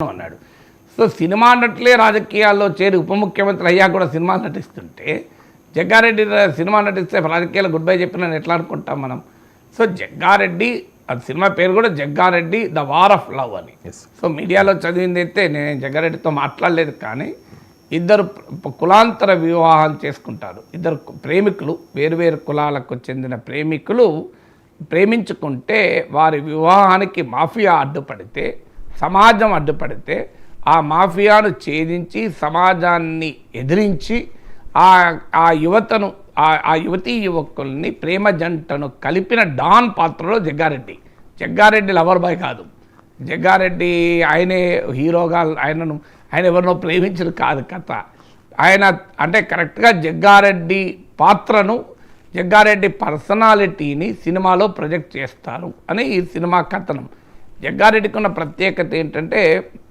అన్నాడు. So cinema నటులే రాజకీయాల్లో చేరి ఉప ముఖ్యమంత్రి అయ్యా కూడా సినిమా నటిస్తుంటే జగ్గారెడ్డి సినిమా నటిస్తే రాజకీయాలు గుడ్ బై చెప్పిన ఎట్లా అనుకుంటాం మనం. సో జగ్గారెడ్డి అది సినిమా పేరు కూడా Jaggareddy the war of love అని. సో మీడియాలో చదివింది అయితే నేను జగ్గారెడ్డితో మాట్లాడలేదు, కానీ ఇద్దరు కులాంతర వివాహం చేసుకుంటారు. ఇద్దరు ప్రేమికులు, వేరువేరు కులాలకు చెందిన ప్రేమికులు ప్రేమించుకుంటే వారి వివాహానికి మాఫియా అడ్డుపడితే, సమాజం అడ్డుపడితే ఆ మాఫియాను ఛేదించి సమాజాన్ని ఎదిరించి ఆ యువతను ఆ యువతీ యువకుల్ని ప్రేమ జంటను కలిపిన డాన్ పాత్రలో జగ్గారెడ్డి లవర్ బాయ్ కాదు. జగ్గారెడ్డి ఆయనే హీరోగా ఆయన ఎవరినో ప్రేమించరు కాదు కథ. ఆయన అంటే కరెక్ట్గా జగ్గారెడ్డి పాత్రను, జగ్గారెడ్డి పర్సనాలిటీని సినిమాలో ప్రొజెక్ట్ చేస్తారు అని ఈ సినిమా కథనం. జగ్గారెడ్డికి ఉన్న ప్రత్యేకత ఏంటంటే